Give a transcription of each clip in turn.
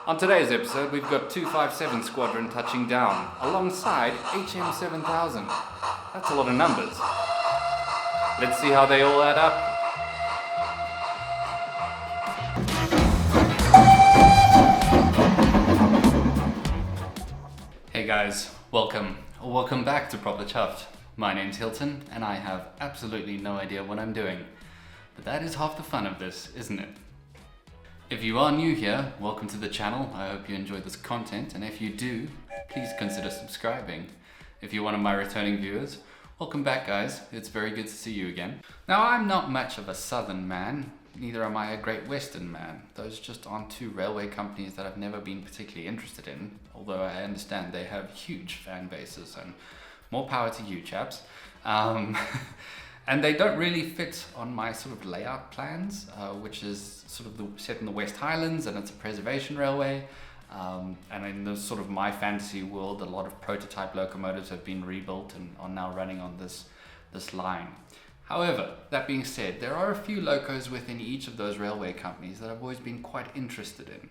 On today's episode, we've got 257 Squadron touching down, alongside HM7000. That's a lot of numbers. Let's see how they all add up. Hey guys, welcome back to Proper Chuffed. My name's Hilton, and I have absolutely no idea what I'm doing. But that is half the fun of this, isn't it? If you are new here, welcome to the channel. I hope you enjoy this content, and if you do, please consider subscribing. If you're one of my returning viewers, welcome back guys. It's very good to see you again. Now, I'm not much of a southern man, neither am I a great western man. Those just aren't two railway companies that I've never been particularly interested in, although I understand they have huge fan bases, and more power to you chaps. And they don't really fit on my sort of layout plans, which is sort of set in the West Highlands, and it's a preservation railway. And in the sort of my fantasy world, a lot of prototype locomotives have been rebuilt and are now running on this line. However, that being said, there are a few locos within each of those railway companies that I've always been quite interested in.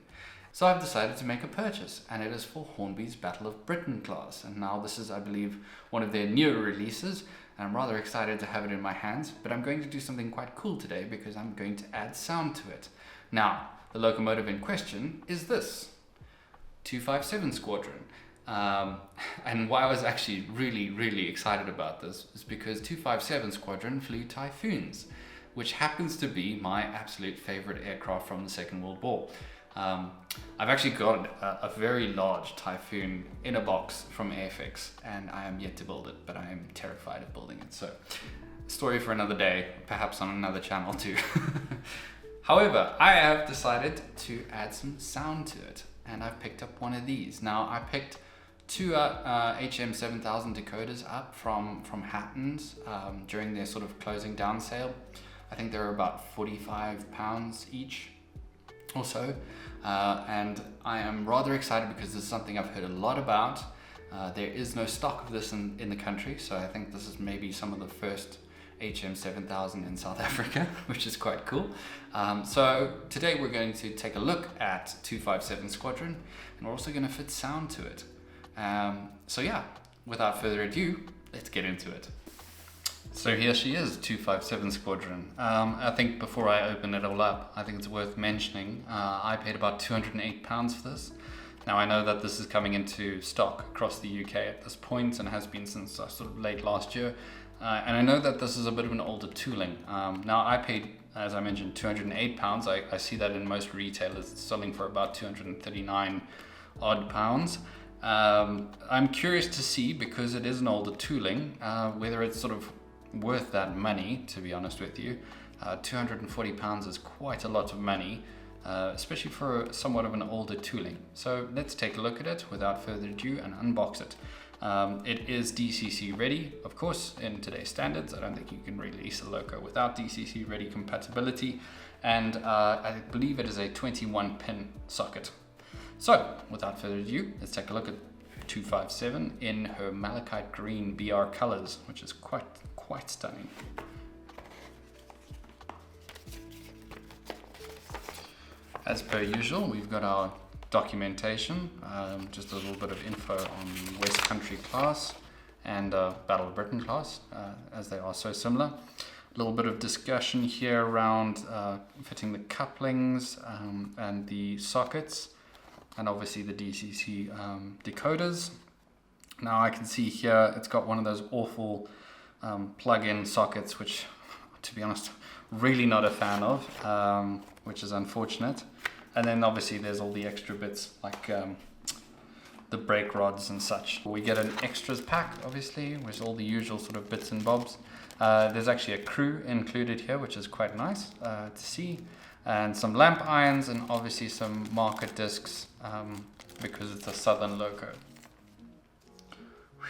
So I've decided to make a purchase, and it is for Hornby's Battle of Britain class. And now this is, I believe, one of their newer releases. And I'm rather excited to have it in my hands, but I'm going to do something quite cool today because I'm going to add sound to it. Now, the locomotive in question is this, 257 Squadron. And why I was actually really excited about this is because 257 Squadron flew Typhoons, which happens to be my absolute favorite aircraft from the Second World War. I've actually got a very large Typhoon in a box from Airfix, and I am yet to build it, but I am terrified of building it. So, story for another day, perhaps on another channel too. However, I have decided to add some sound to it, and I've picked up one of these. Now, I picked two HM7000 decoders up from Hatton's during their sort of closing down sale. I think they were about £45 each or so. And I am rather excited because this is something I've heard a lot about. There is no stock of this in the country, so I think this is maybe some of the first HM7000 in South Africa, which is quite cool. So today we're going to take a look at 257 Squadron, and we're also going to fit sound to it. So yeah, without further ado, let's get into it. So here she is, 257 Squadron. I think before I open it all up, I think it's worth mentioning, I paid about £208 for this. Now I know that this is coming into stock across the UK at this point and has been since sort of late last year. And I know that this is a bit of an older tooling. Now I paid, as I mentioned, £208. I see that in most retailers it's selling for about 239 odd pounds. I'm curious to see, because it is an older tooling, whether it's sort of worth that money, to be honest with you. £240 is quite a lot of money, especially for somewhat of an older tooling. So let's take a look at it without further ado and unbox it. It is DCC ready, of course. In today's standards, I don't think you can release a loco without DCC ready compatibility, and I believe it is a 21 pin socket. So without further ado, let's take a look at 257 in her malachite green BR colors, which is quite stunning. As per usual, we've got our documentation, just a little bit of info on West Country class and Battle of Britain class, as they are so similar. A little bit of discussion here around fitting the couplings and the sockets, and obviously the DCC decoders. Now I can see here it's got one of those awful plug-in sockets, which, to be honest, really not a fan of, which is unfortunate. And then obviously there's all the extra bits like the brake rods and such. We get an extras pack, obviously, with all the usual sort of bits and bobs. There's actually a crew included here, which is quite nice to see. And some lamp irons, and obviously some marker discs, because it's a southern loco.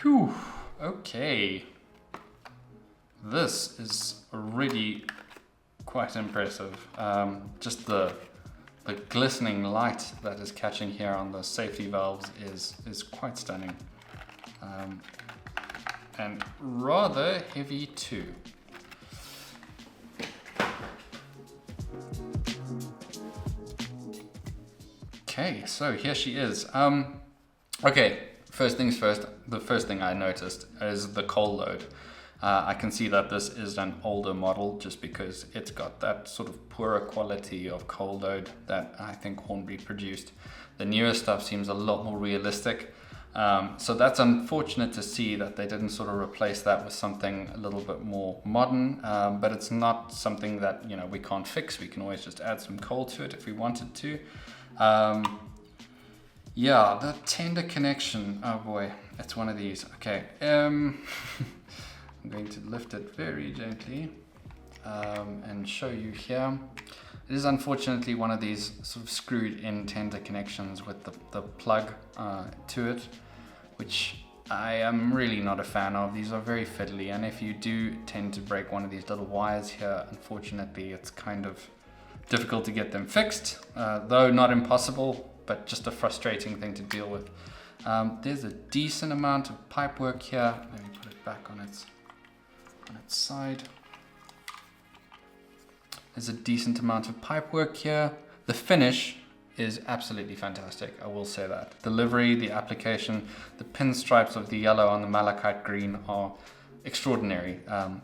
Whew, okay. This is really quite impressive. Just the glistening light that is catching here on the safety valves is quite stunning. And rather heavy too. Okay, so here she is. Okay, first things first, the first thing I noticed is the coal load. I can see that this is an older model just because it's got that sort of poorer quality of coal load that I think Hornby produced. The newer stuff seems a lot more realistic. So that's unfortunate to see that they didn't sort of replace that with something a little bit more modern, but it's not something that, we can't fix. We can always just add some coal to it if we wanted to. Yeah, the tender connection, oh boy, it's one of these. Okay, I'm going to lift it very gently and show you here. It is unfortunately one of these sort of screwed in tender connections with the plug to it, which I am really not a fan of. These are very fiddly, and if you do tend to break one of these little wires here, unfortunately it's kind of difficult to get them fixed, though not impossible, but just a frustrating thing to deal with. There's a decent amount of pipe work here. Let me put it back on its side. There's a decent amount of pipe work here. The finish is absolutely fantastic, I will say that. The livery, the application, the pinstripes of the yellow on the malachite green are extraordinary.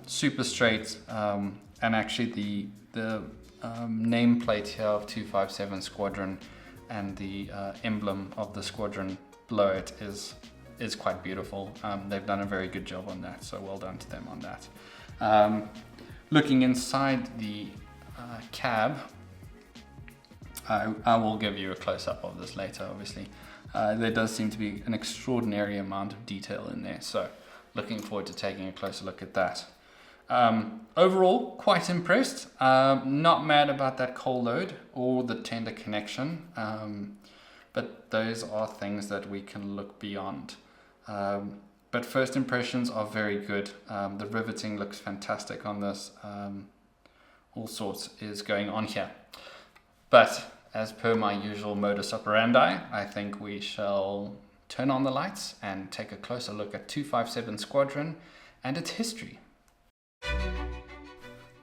Super straight, and actually the nameplate here of 257 Squadron and the emblem of the Squadron below it is quite beautiful. They've done a very good job on that, so well done to them on that. Looking inside the cab, I will give you a close-up of this later, obviously. There does seem to be an extraordinary amount of detail in there, so looking forward to taking a closer look at that. Overall, quite impressed. Not mad about that coal load or the tender connection, but those are things that we can look beyond. But first impressions are very good. The riveting looks fantastic on this. All sorts is going on here. But as per my usual modus operandi, I think we shall turn on the lights and take a closer look at 257 Squadron and its history.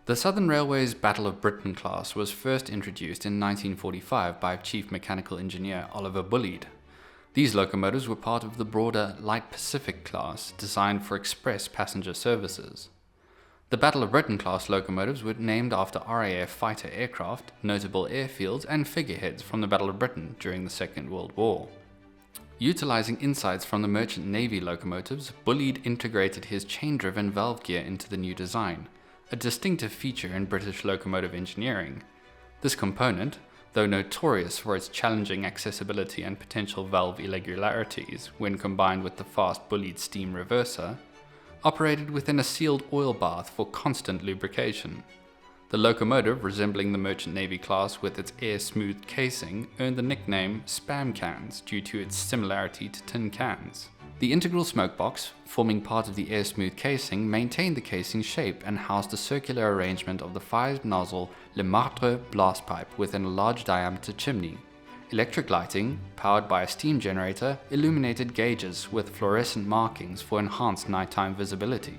The Southern Railway's Battle of Britain class was first introduced in 1945 by Chief Mechanical Engineer Oliver Bulleid. These locomotives were part of the broader Light Pacific class designed for express passenger services. The Battle of Britain class locomotives were named after RAF fighter aircraft, notable airfields and figureheads from the Battle of Britain during the Second World War. Utilizing insights from the Merchant Navy locomotives, Bulleid integrated his chain-driven valve gear into the new design, a distinctive feature in British locomotive engineering. This component, though notorious for its challenging accessibility and potential valve irregularities when combined with the fast Bulleid steam reverser, operated within a sealed oil bath for constant lubrication. The locomotive, resembling the Merchant Navy class with its air-smooth casing, earned the nickname Spam Cans due to its similarity to tin cans. The integral smokebox, forming part of the air-smooth casing, maintained the casing shape and housed a circular arrangement of the 5-nozzle Le Martre blast pipe within a large diameter chimney. Electric lighting, powered by a steam generator, illuminated gauges with fluorescent markings for enhanced nighttime visibility.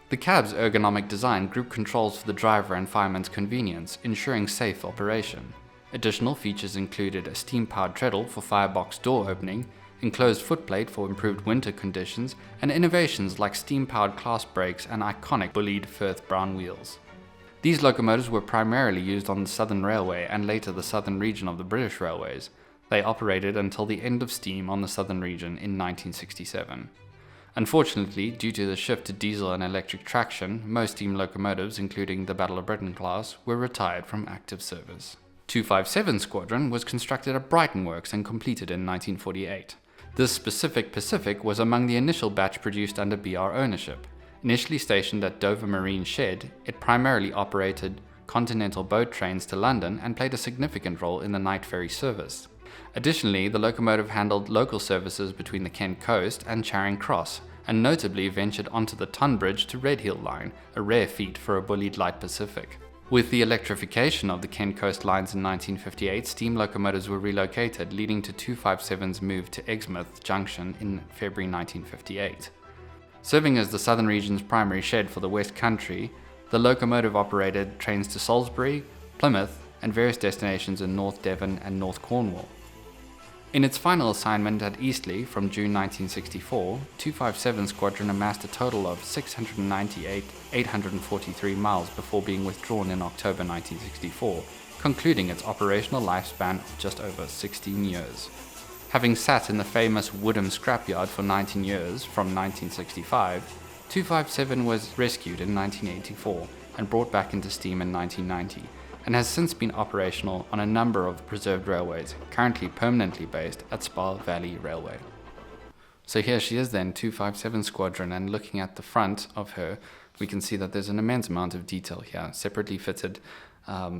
The cab's ergonomic design group controls for the driver and fireman's convenience, ensuring safe operation. Additional features included a steam-powered treadle for firebox door opening, enclosed footplate for improved winter conditions, and innovations like steam-powered clasp brakes and iconic Bulleid Firth brown wheels. These locomotives were primarily used on the Southern Railway and later the Southern Region of the British Railways. They operated until the end of steam on the Southern Region in 1967. Unfortunately, due to the shift to diesel and electric traction, most steam locomotives, including the Battle of Britain class, were retired from active service. 257 Squadron was constructed at Brighton Works and completed in 1948. This specific Pacific was among the initial batch produced under BR ownership. Initially stationed at Dover Marine Shed, it primarily operated continental boat trains to London and played a significant role in the night ferry service. Additionally, the locomotive handled local services between the Kent Coast and Charing Cross, and notably ventured onto the Tunbridge to Redhill line, a rare feat for a Bulleid Light Pacific. With the electrification of the Kent Coast lines in 1958, steam locomotives were relocated, leading to 257's move to Exmouth Junction in February 1958. Serving as the Southern Region's primary shed for the West Country, the locomotive operated trains to Salisbury, Plymouth, and various destinations in North Devon and North Cornwall. In its final assignment at Eastleigh from June 1964, 257 Squadron amassed a total of 698,843 miles before being withdrawn in October 1964, concluding its operational lifespan of just over 16 years. Having sat in the famous Woodham scrapyard for 19 years from 1965, 257 was rescued in 1984 and brought back into steam in 1990, and has since been operational on a number of preserved railways, currently permanently based at Spa Valley Railway. So here she is then, 257 Squadron, and looking at the front of her, we can see that there's an immense amount of detail here, separately fitted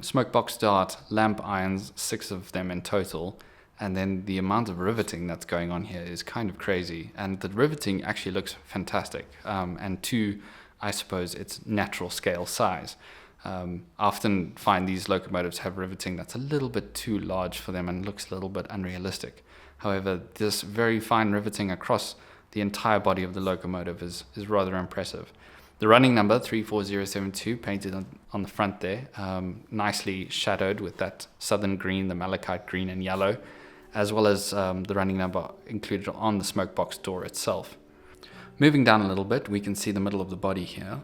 smoke box dart, lamp irons, 6 of them in total, and then the amount of riveting that's going on here is kind of crazy, and the riveting actually looks fantastic, and to, I suppose, its natural scale size. I often find these locomotives have riveting that's a little bit too large for them and looks a little bit unrealistic. However, this very fine riveting across the entire body of the locomotive is rather impressive. The running number 34072 painted on the front there, nicely shadowed with that southern green, the malachite green and yellow, as well as the running number included on the smoke box door itself. Moving down a little bit, we can see the middle of the body here.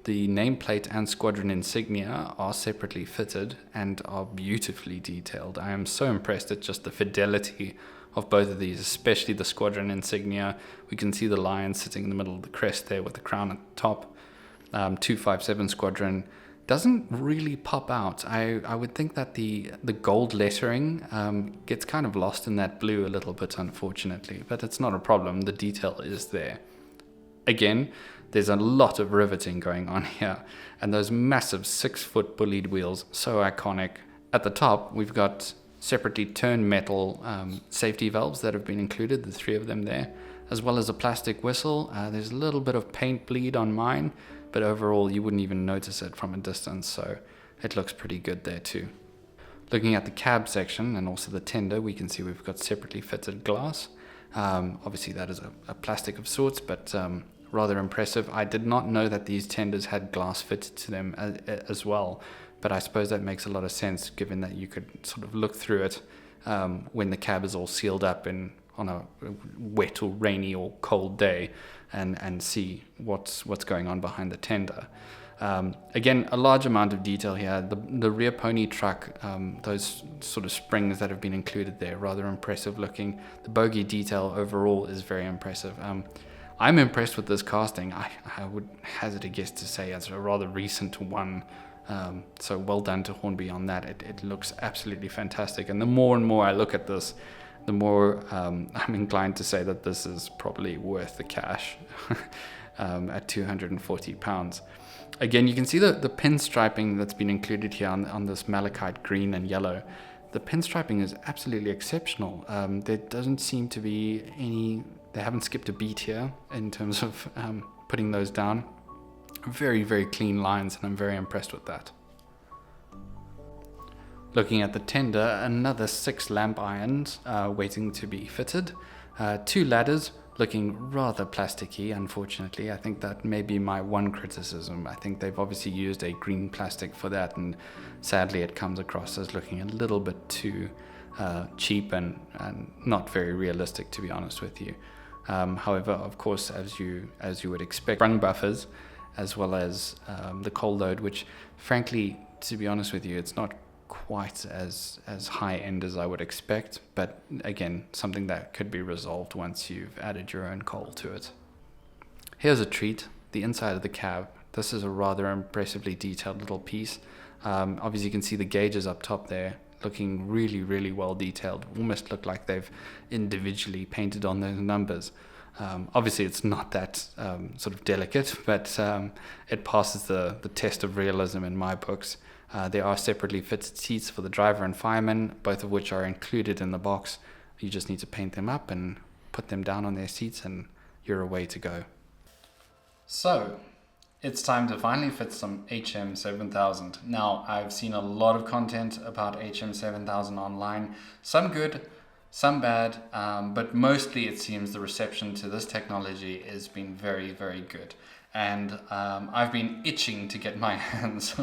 The nameplate and squadron insignia are separately fitted and are beautifully detailed. I am so impressed at just the fidelity of both of these, especially the squadron insignia. We can see the lion sitting in the middle of the crest there with the crown at the top. 257 Squadron doesn't really pop out. I would think that the gold lettering gets kind of lost in that blue a little bit, unfortunately, but it's not a problem. The detail is there. Again, there's a lot of riveting going on here, and those massive 6-foot bullied wheels, so iconic. At the top, we've got separately turned metal safety valves that have been included, the 3 of them there, as well as a plastic whistle. There's a little bit of paint bleed on mine, but overall you wouldn't even notice it from a distance, so it looks pretty good there too. Looking at the cab section and also the tender, we can see we've got separately fitted glass. Obviously that is a plastic of sorts, but rather impressive. I did not know that these tenders had glass fitted to them as well, but I suppose that makes a lot of sense given that you could sort of look through it when the cab is all sealed up on a wet or rainy or cold day and see what's going on behind the tender. Again, a large amount of detail here. The rear pony truck, those sort of springs that have been included there, rather impressive looking. The bogie detail overall is very impressive. I'm impressed with this casting. I would hazard a guess to say it's a rather recent one. So well done to Hornby on that. It looks absolutely fantastic. And the more and more I look at this, the more I'm inclined to say that this is probably worth the cash at £240. Again, you can see the pinstriping that's been included here on this malachite green and yellow. The pinstriping is absolutely exceptional. There doesn't seem to be they haven't skipped a beat here in terms of putting those down. Very, very clean lines, and I'm very impressed with that. Looking at the tender, another 6 lamp irons waiting to be fitted. 2 ladders looking rather plasticky, unfortunately. I think that may be my one criticism. I think they've obviously used a green plastic for that, and sadly it comes across as looking a little bit too cheap and not very realistic, to be honest with you. However, of course, as you would expect, sprung buffers, as well as the coal load, which frankly, to be honest with you, it's not quite as high end as I would expect, but again, something that could be resolved once you've added your own coal to it. Here's a treat, the inside of the cab. This is a rather impressively detailed little piece. Obviously you can see the gauges up top there, looking really, really well detailed. Almost look like they've individually painted on those numbers. Obviously it's not that sort of delicate, but it passes the test of realism in my books. There are separately fitted seats for the driver and fireman, both of which are included in the box. You just need to paint them up and put them down on their seats and you're away to go. So, it's time to finally fit some HM7000. Now, I've seen a lot of content about HM7000 online, some good, some bad, but mostly it seems the reception to this technology has been very, very good. and I've been itching to get my hands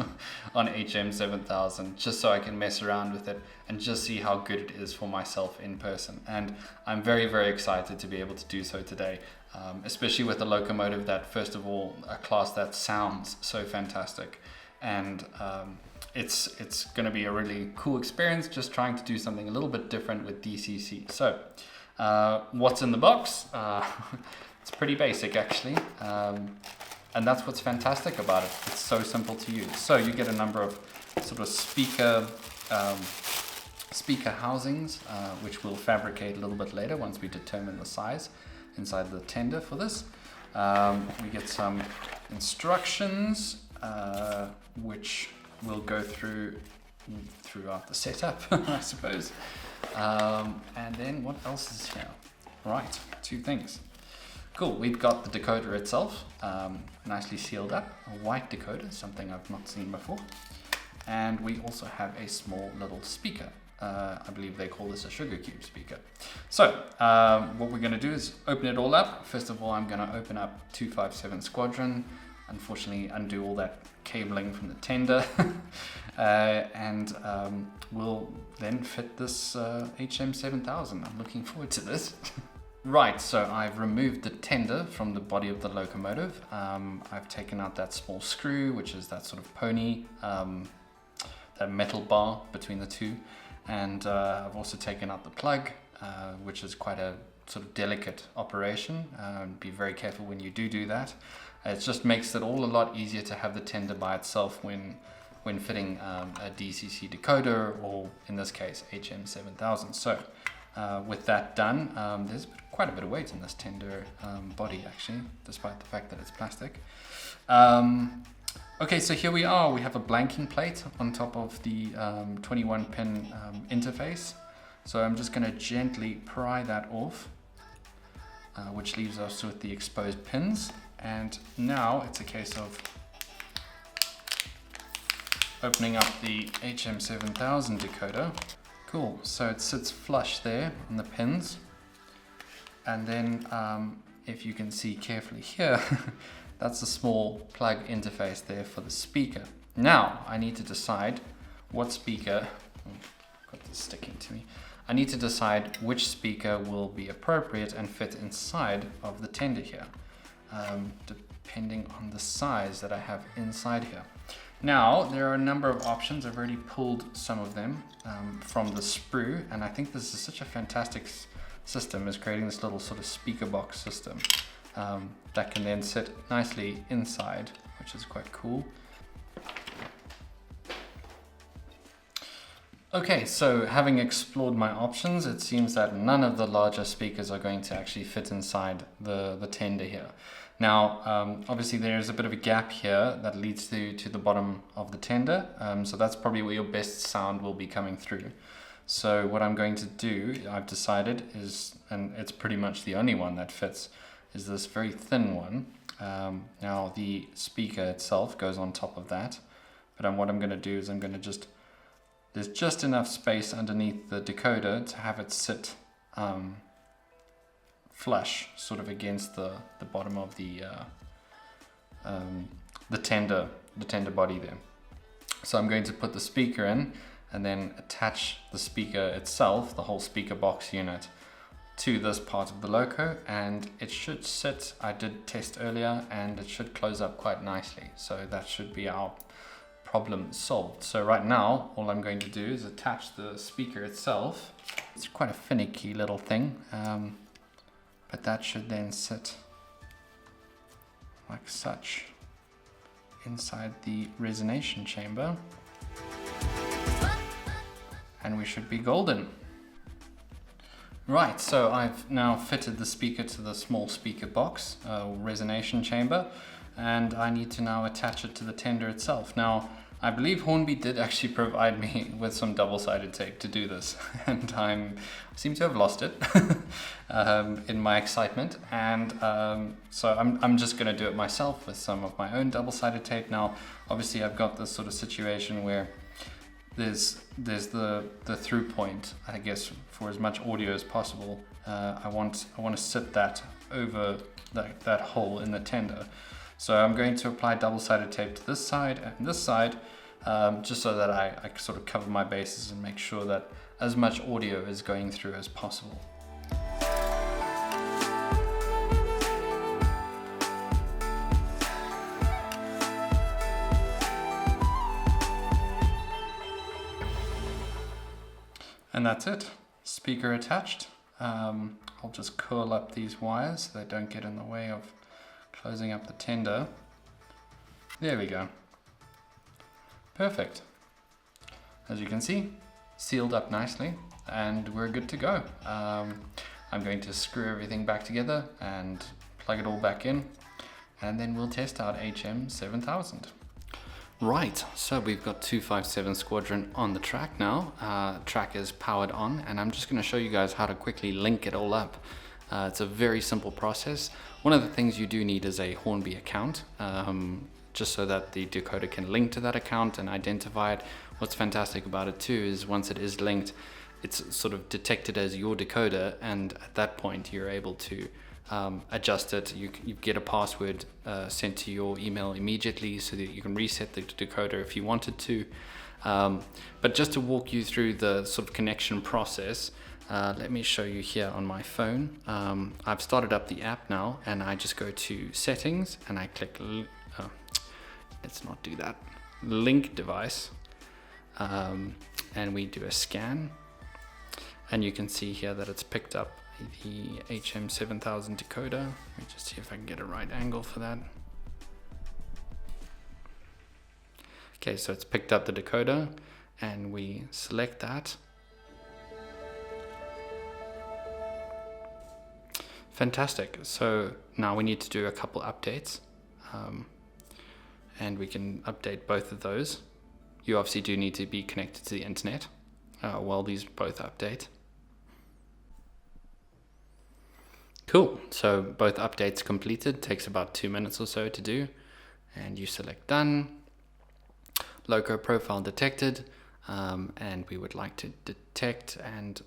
on HM7000 just so I can mess around with it and just see how good it is for myself in person. And I'm very, very excited to be able to do so today, especially with a locomotive that, first of all, a class that sounds so fantastic, and it's going to be a really cool experience just trying to do something a little bit different with DCC. So what's in the box? It's pretty basic actually, and that's what's fantastic about it. It's so simple to use. So you get a number of sort of speaker housings, which we'll fabricate a little bit later once we determine the size inside the tender for this. We get some instructions, which we'll go throughout the setup, I suppose. And then what else is here? Right, two things. Cool, we've got the decoder itself, nicely sealed up, a white decoder, something I've not seen before. And we also have a small little speaker. I believe they call this a sugar cube speaker. So what we're going to do is open it all up. First of all, I'm going to open up 257 Squadron, unfortunately undo all that cabling from the tender, and we'll then fit this HM7000. I'm looking forward to this. Right, so I've removed the tender from the body of the locomotive. I've taken out that small screw, which is that sort of pony, that metal bar between the two. And I've also taken out the plug, which is quite a sort of delicate operation. Be very careful when you do that. It just makes it all a lot easier to have the tender by itself when fitting a DCC decoder, or in this case HM7000. So with that done, there's quite a bit of weight in this tender body actually, despite the fact that it's plastic. Okay, so here we are. We have a blanking plate on top of the 21 pin interface. So I'm just going to gently pry that off, which leaves us with the exposed pins. And now it's a case of opening up the HM7000 decoder. Cool, so it sits flush there on the pins. And then if you can see carefully here, that's a small plug interface there for the speaker. Now I need to decide what speaker, got this sticking to me. I need to decide which speaker will be appropriate and fit inside of the tender here, depending on the size that I have inside here. Now, there are a number of options. I've already pulled some of them from the sprue, and I think this is such a fantastic system, is creating this little sort of speaker box system that can then sit nicely inside, which is quite cool. Okay, so having explored my options, it seems that none of the larger speakers are going to actually fit inside the tender here. Now, obviously there's a bit of a gap here that leads to the bottom of the tender, so that's probably where your best sound will be coming through. So what I'm going to do, I've decided is, and it's pretty much the only one that fits, is this very thin one. Now the speaker itself goes on top of that, but what I'm going to do is I'm going to there's just enough space underneath the decoder to have it sit flush, sort of against the bottom of the tender body there. So I'm going to put the speaker in and then attach the speaker itself, the whole speaker box unit, to this part of the loco, and it should sit, I did test earlier, and it should close up quite nicely. So that should be our problem solved. So right now, all I'm going to do is attach the speaker itself. It's quite a finicky little thing, but that should then sit like such inside the resonation chamber, and we should be golden. Right, so I've now fitted the speaker to the small speaker box, resonation chamber, and I need to now attach it to the tender itself. Now, I believe Hornby did actually provide me with some double-sided tape to do this, and I seem to have lost it in my excitement, and so I'm just going to do it myself with some of my own double-sided tape. Now, obviously, I've got this sort of situation where there's the through point, I guess, for as much audio as possible. I want to sit that over that hole in the tender. So I'm going to apply double-sided tape to this side and this side, just so that I sort of cover my bases and make sure that as much audio is going through as possible. And that's it. Speaker attached. I'll just curl up these wires so they don't get in the way of closing up the tender. There we go. Perfect. As you can see, sealed up nicely and we're good to go. I'm going to screw everything back together and plug it all back in, and then we'll test out HM7000. Right, so we've got 257 Squadron on the track now. Track is powered on, and I'm just going to show you guys how to quickly link it all up. It's a very simple process. One of the things you do need is a Hornby account, just so that the decoder can link to that account and identify it. What's fantastic about it too is once it is linked, it's sort of detected as your decoder, and at that point you're able to adjust it. You get a password sent to your email immediately so that you can reset the decoder if you wanted to. But just to walk you through the sort of connection process, let me show you here on my phone. I've started up the app now, and I just go to settings and I click, let's not do that, link device, and we do a scan, and you can see here that it's picked up the HM7000 decoder. Let me just see if I can get a right angle for that. Okay, so it's picked up the decoder, and we select that. Fantastic. So now we need to do a couple updates, and we can update both of those. You obviously do need to be connected to the internet while these both update. Cool, so both updates completed. Takes about 2 minutes or so to do, and you select done. Loco profile detected, and we would like to detect, and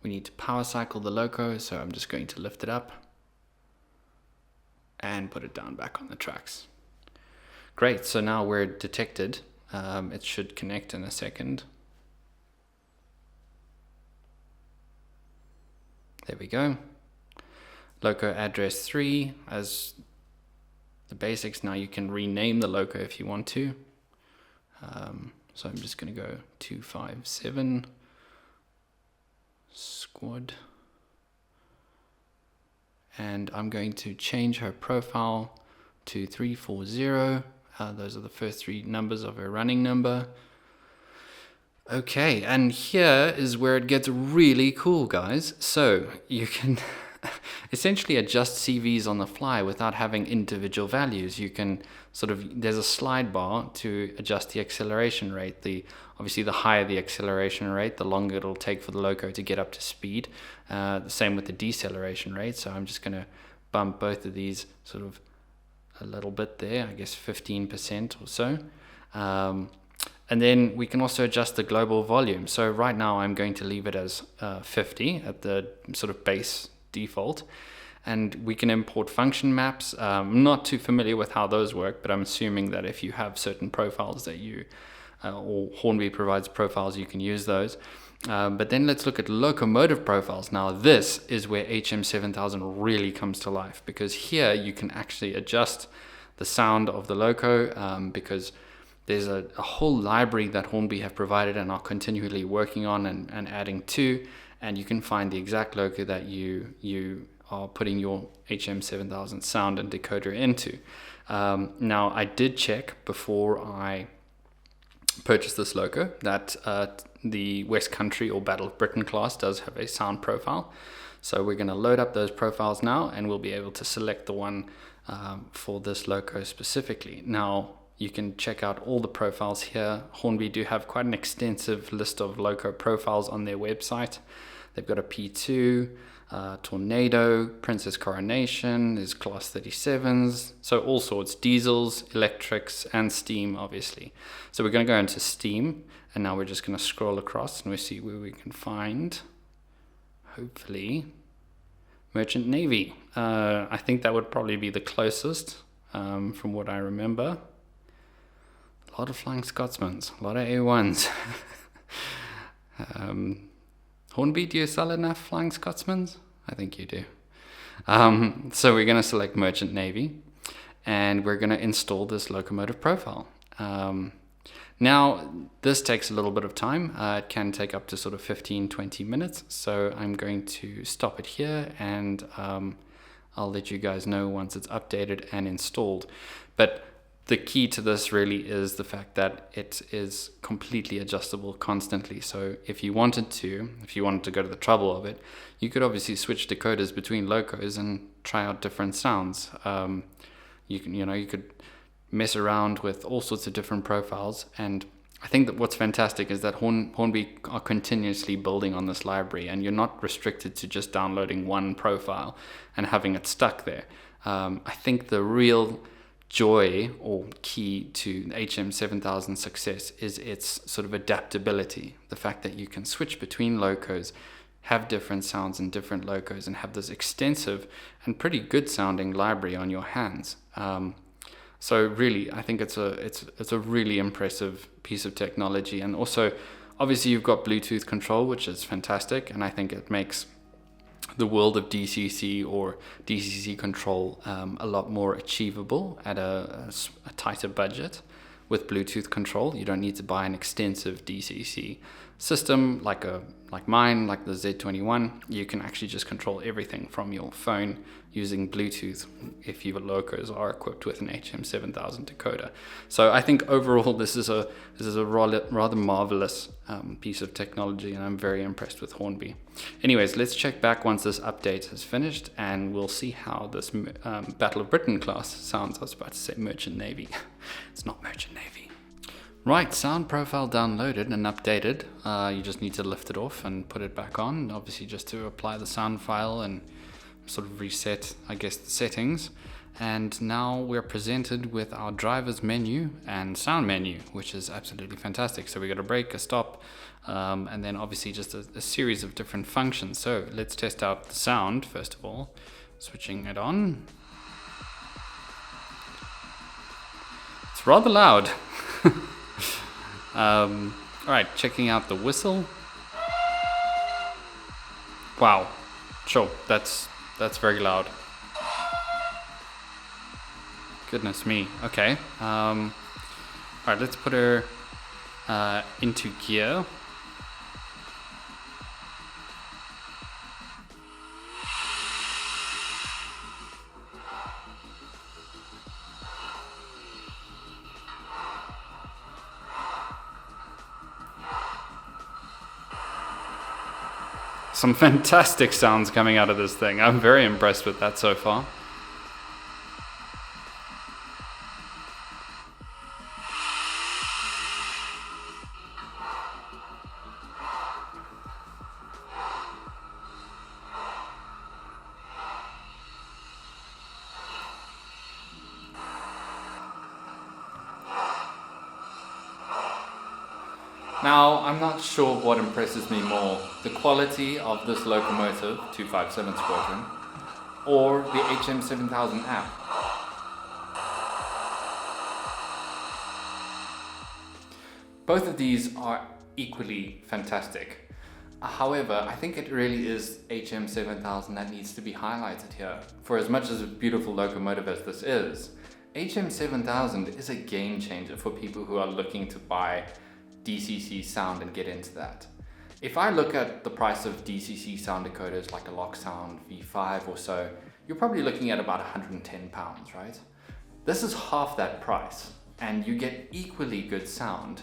we need to power cycle the loco, so I'm just going to lift it up and put it down back on the tracks. Great, so now we're detected. It should connect in a second. There we go. Loco address 3 as the basics. Now you can rename the loco if you want to. So I'm just going to go 257 Squad. And I'm going to change her profile to 340. Those are the first 3 numbers of her running number. Okay, and here is where it gets really cool, guys. So you can essentially adjust CVs on the fly without having individual values. You can there's a slide bar to adjust the acceleration rate. Obviously the higher the acceleration rate, the longer it'll take for the loco to get up to speed. The same with the deceleration rate. So I'm just gonna bump both of these sort of a little bit there, I guess 15% or so. And then we can also adjust the global volume. So right now I'm going to leave it as 50 at the sort of base default. And we can import function maps. I'm not too familiar with how those work, but I'm assuming that if you have certain profiles that or Hornby provides profiles, you can use those. But then let's look at locomotive profiles. Now this is where HM7000 really comes to life, because here you can actually adjust the sound of the loco, because there's a whole library that Hornby have provided and are continually working on and adding to, and you can find the exact loco that you are putting your HM7000 sound and decoder into. Now I did check before I purchased this loco that the West Country or Battle of Britain class does have a sound profile. So we're going to load up those profiles now, and we'll be able to select the one for this loco specifically. Now you can check out all the profiles here. Hornby do have quite an extensive list of loco profiles on their website. They've got a P2, Tornado, Princess Coronation, there's Class 37s, so all sorts, diesels, electrics, and steam, obviously. So we're going to go into steam, and now we're just going to scroll across, and we see where we can find, hopefully, Merchant Navy. I think that would probably be the closest from what I remember. A lot of Flying Scotsmans, a lot of A1s. Hornby, do you sell enough Flying Scotsmans? I think you do. So we're going to select Merchant Navy, and we're going to install this locomotive profile. Now, this takes a little bit of time. It can take up to sort of 15-20 minutes. So I'm going to stop it here, and I'll let you guys know once it's updated and installed. But the key to this really is the fact that it is completely adjustable constantly. So if you wanted to go to the trouble of it, you could obviously switch decoders between locos and try out different sounds. You could mess around with all sorts of different profiles, and I think that what's fantastic is that Hornby are continuously building on this library, and you're not restricted to just downloading one profile and having it stuck there. I think the real joy or key to HM7000 success is its sort of adaptability, the fact that you can switch between locos, have different sounds in different locos, and have this extensive and pretty good sounding library on your hands. So really, I think it's a really impressive piece of technology. And also, obviously, you've got Bluetooth control, which is fantastic, and I think it makes the world of DCC or DCC control a lot more achievable at a tighter budget. With Bluetooth control, you don't need to buy an extensive DCC system like mine, like the Z21. You can actually just control everything from your phone using Bluetooth if your locos are equipped with an HM7000 decoder. So I think overall this is a rather marvelous piece of technology, and I'm very impressed with Hornby. Anyways, let's check back once this update is finished, and we'll see how this Battle of Britain class sounds. I was about to say Merchant Navy. It's not Merchant Navy. Right, sound profile downloaded and updated. You just need to lift it off and put it back on, obviously just to apply the sound file and sort of reset, I guess, the settings. And now we're presented with our driver's menu and sound menu, which is absolutely fantastic. So we got a break, a stop, and then obviously just a series of different functions. So let's test out the sound first of all, switching it on. It's rather loud. All right, checking out the whistle. Wow, sure, that's very loud. Goodness me. Okay. All right, let's put her into gear. Some fantastic sounds coming out of this thing. I'm very impressed with that so far. Now, I'm not sure what impresses me more, the quality of this locomotive, 257 Squadron, or the HM7000 app. Both of these are equally fantastic. However, I think it really is HM7000 that needs to be highlighted here. For as much as a beautiful locomotive as this is, HM7000 is a game changer for people who are looking to buy DCC sound and get into that. If I look at the price of DCC sound decoders like a Locksound V5 or so, you're probably looking at about £110, right? This is half that price, and you get equally good sound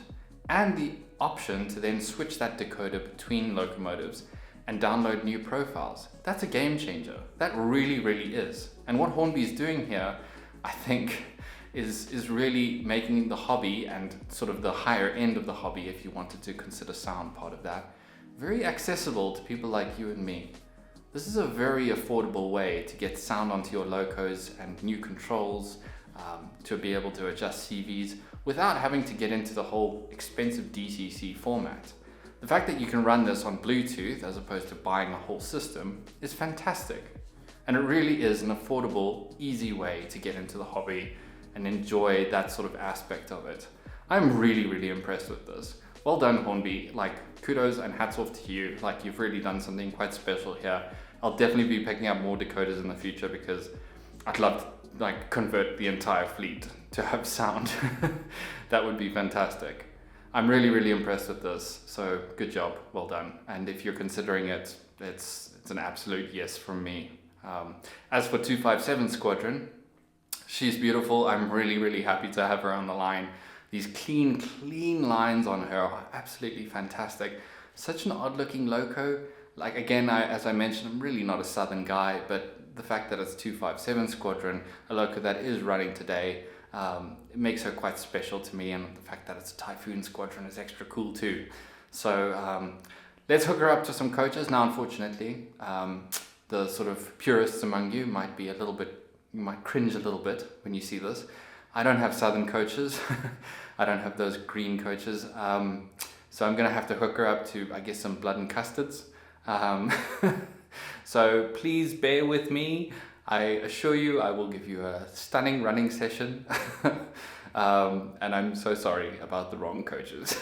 and the option to then switch that decoder between locomotives and download new profiles. That's a game changer. That really, really is. And what Hornby is doing here, I think, is really making the hobby, and sort of the higher end of the hobby, if you wanted to consider sound part of that, very accessible to people like you and me. This is a very affordable way to get sound onto your locos and new controls, to be able to adjust CVs without having to get into the whole expensive DCC format. The fact that you can run this on Bluetooth as opposed to buying a whole system is fantastic. And it really is an affordable, easy way to get into the hobby and enjoy that sort of aspect of it. I'm really, really impressed with this. Well done, Hornby. Like, kudos and hats off to you. Like, you've really done something quite special here. I'll definitely be picking up more decoders in the future because I'd love to like convert the entire fleet to have sound. That would be fantastic. I'm really, really impressed with this. So good job, well done. And if you're considering it, it's an absolute yes from me. As for 257 Squadron, she's beautiful. I'm really, really happy to have her on the line. These clean lines on her are absolutely fantastic. Such an odd looking loco. Like, again, as I mentioned, I'm really not a southern guy, but the fact that it's 257 Squadron, a loco that is running today, it makes her quite special to me, and the fact that it's a Typhoon Squadron is extra cool too. So let's hook her up to some coaches. Now, unfortunately, the sort of purists among you might be you might cringe a little bit when you see this. I don't have southern coaches. I don't have those green coaches. So I'm gonna have to hook her up to, I guess, some blood and custards. So please bear with me. I assure you I will give you a stunning running session. And I'm so sorry about the wrong coaches.